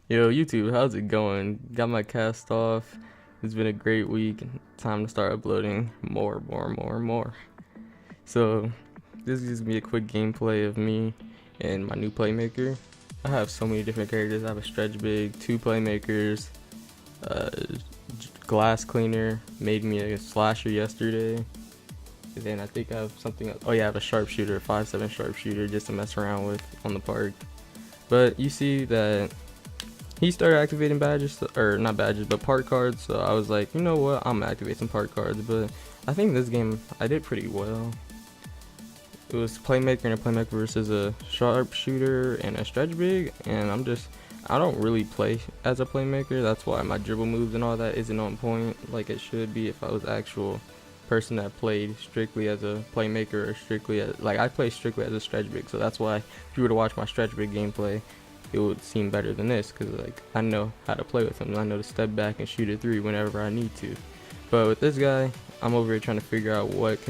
Yo, YouTube, how's it going? Got my cast off. It's been a great week. Time to start uploading more. So, this is gonna be a quick gameplay of me and my new playmaker. I have so many different characters. I have a stretch big, two playmakers, uh, glass cleaner, made me a slasher yesterday. And then I think I have something else. Oh yeah, I have a sharpshooter, 5.7 sharpshooter just to mess around with on the park. But you see that he started activating badges, or not badges, but park cards. So I was like, you know what, I'm gonna activate some park cards. But I think this game I did pretty well. It was playmaker and a playmaker versus a sharpshooter and a stretch big, and I don't really play as a playmaker. That's why my dribble moves and all that isn't on point like it should be if I was actual person that played strictly as a playmaker or strictly as, like, I play strictly as a stretch big. So that's why if you were to watch my stretch big gameplay, it would seem better than this, because like I know how to play with him. I know to step back and shoot a three whenever I need to. But with this guy, I'm over here trying to figure out what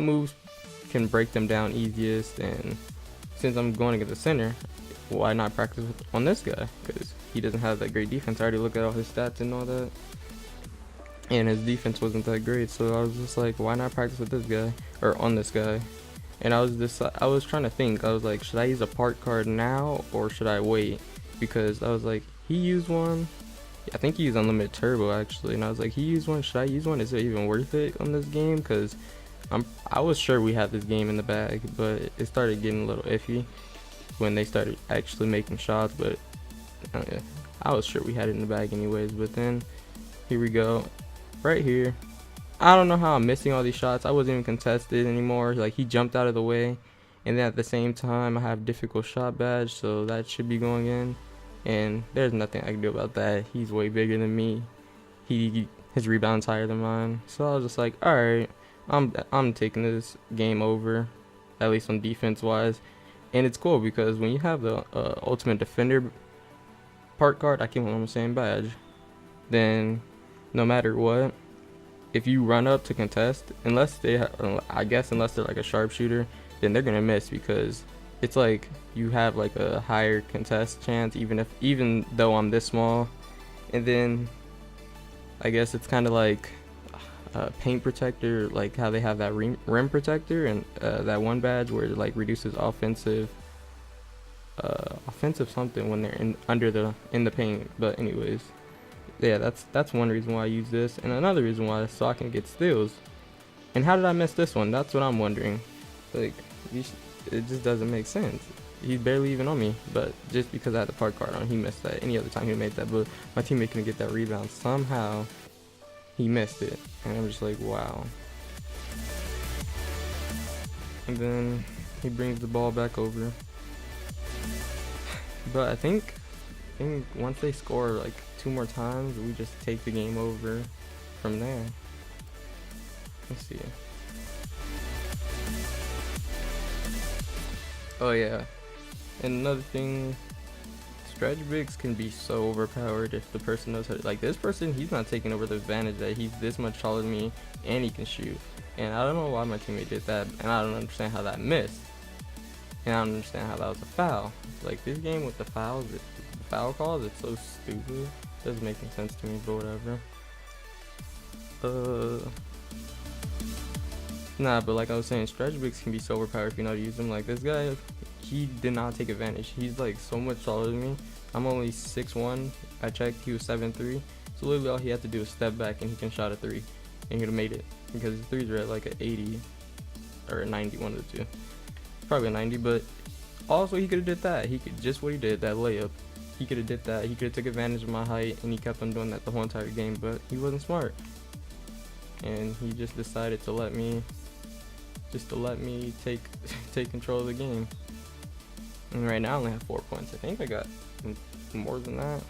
moves can break them down easiest. And since I'm going to get the center, why not practice on this guy? Because he doesn't have that great defense. I already looked at all his stats and all that, and his defense wasn't that great. So I was just like, why not practice with this guy or on this guy? And I was trying to think. I was like, should I use a park card now or should I wait? Because I was like, he used one. I think he used unlimited turbo actually, and I was like, he used one. Should I use one? Is it even worth it on this game? Because I was sure we had this game in the bag, but it started getting a little iffy when they started actually making shots. But I was sure we had it in the bag anyways. But then here we go, right here. I don't know how I'm missing all these shots. I wasn't even contested anymore. Like, he jumped out of the way, and then at the same time I have difficult shot badge, so that should be going in. And there's nothing I can do about that. He's way bigger than me. His rebound's higher than mine. So I was just like, all right, I'm taking this game over, at least on defense wise. And it's cool because when you have the ultimate defender part card, I can't remember what I'm saying, badge, then no matter what, if you run up to contest, unless unless they're like a sharpshooter, then they're gonna miss, because it's like you have like a higher contest chance even though I'm this small. And then I guess it's kind of like paint protector, like how they have that rim protector and that one badge where it like reduces offensive something when they're in the paint. But anyways, yeah, that's one reason why I use this, and another reason why is so I can get steals. And how did I miss this one? That's what I'm wondering. Like, it just doesn't make sense. He's barely even on me, but just because I had the park card on, he missed that. Any other time he made that, but my teammate couldn't get that rebound. Somehow he missed it, and I'm just like, wow. And then he brings the ball back over. But I think once they score like two more times, we just take the game over from there. Let's see. Oh yeah, and another thing, stretch bigs can be so overpowered if the person knows how to, like, this person, he's not taking over the advantage that he's this much taller than me and he can shoot. And I don't know why my teammate did that, and I don't understand how that missed. And I don't understand how that was a foul. Like, this game with the fouls, the foul calls, it's so stupid. Doesn't make any sense to me, but whatever. Nah, but like I was saying, stretch bigs can be so overpowered if you know how to use them. Like, this guy, he did not take advantage. He's like so much taller than me. I'm only 6'1". I checked, he was 7'3". So literally all he had to do was step back and he can shot a three. And he would have made it. Because his threes are at like an 80 or a 90, one of the two. Probably a 90, but also he could have did that. He could, just what he did, that layup. He could have did that. He could have took advantage of my height, and he kept on doing that the whole entire game, but he wasn't smart. And he just decided to let me take take control of the game. And right now I only have 4 points. I think I got more than that.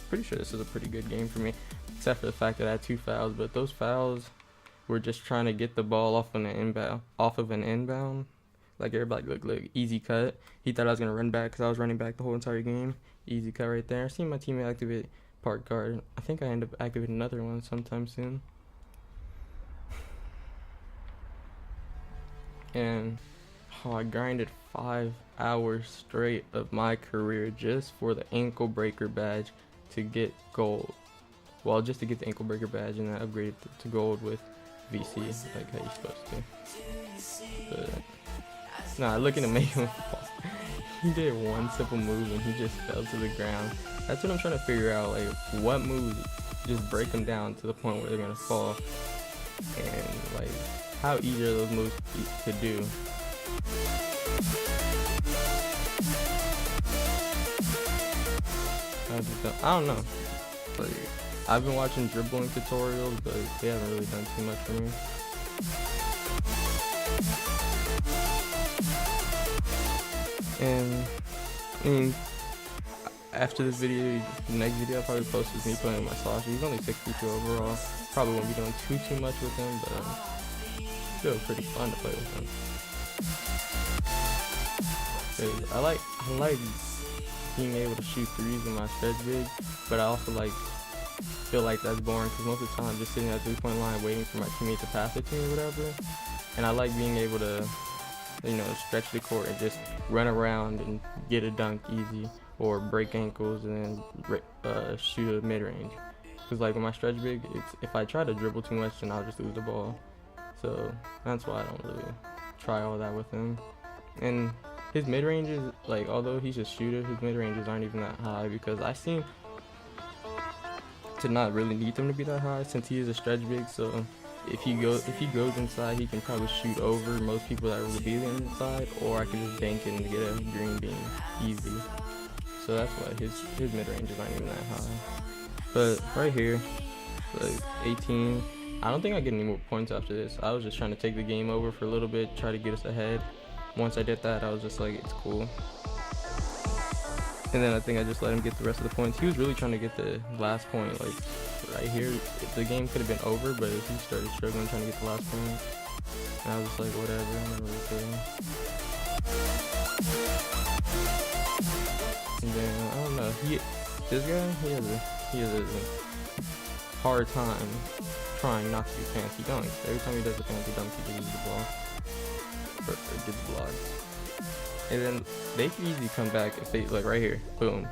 Pretty sure this is a pretty good game for me, except for the fact that I had 2 fouls, but those fouls were just trying to get the ball off of an inbound. Like, everybody, look, easy cut. He thought I was gonna run back because I was running back the whole entire game. Easy cut right there. I seen my teammate activate park guard. I think I end up activating another one sometime soon. And Oh, I grinded 5 hours straight of my career just for the ankle breaker badge to get gold. Well, just to get the ankle breaker badge and then upgrade it to gold with VC, like how you're supposed to. But nah, looking to make him fall. He did one simple move and he just fell to the ground. That's what I'm trying to figure out, like what moves just break them down to the point where they're gonna fall, and like how easy are those moves to do. I don't know. Like, I've been watching dribbling tutorials, but they haven't really done too much for me. And I mean, after this video, the next video I'll probably post is me playing with my Sasha. He's only 62 overall. Probably won't be doing too much with him, but still pretty fun to play with him. I like being able to shoot threes in my stretch big, but I also feel like that's boring because most of the time I'm just sitting at the 3-point line waiting for my teammate to pass it to me or whatever. And I like being able to, stretch the court and just run around and get a dunk easy, or break ankles and then shoot a mid-range. Because like with my stretch big, if I try to dribble too much, then I'll just lose the ball. So that's why I don't really try all that with him. And his mid-ranges, like although he's a shooter, his mid-ranges aren't even that high because I seem to not really need them to be that high since he is a stretch big. So if he goes inside, he can probably shoot over most people that will be inside, or I can just bank it and get a green bean easy. So that's why his mid-ranges aren't even that high. But right here, like 18, I don't think I get any more points after this. I was just trying to take the game over for a little bit, try to get us ahead. Once I did that, I was just like, it's cool. And then I think I just let him get the rest of the points. He was really trying to get the last point, like right here. The game could have been over, but he started struggling trying to get the last point. And I was just like, whatever, I'm not really kidding. And then, I don't know, this guy, he has a hard time trying not to do fancy dunks. Every time he does a fancy dunk, he loses the ball. Or gets blocked. And then they could easily come back if they, like right here, boom,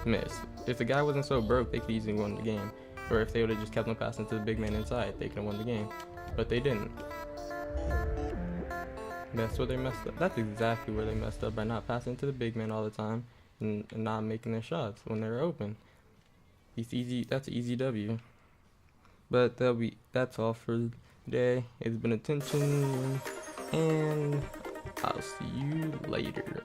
miss. If the guy wasn't so broke, they could easily win the game. Or if they would have just kept on passing to the big man inside, they could have won the game. But they didn't. That's where they messed up. That's exactly where they messed up, by not passing to the big man all the time and not making their shots when they're open. It's easy. That's an easy W. But that's all for today. It's been attention, and I'll see you later.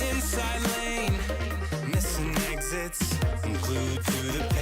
Inside lane, missing exits, I'm glued to the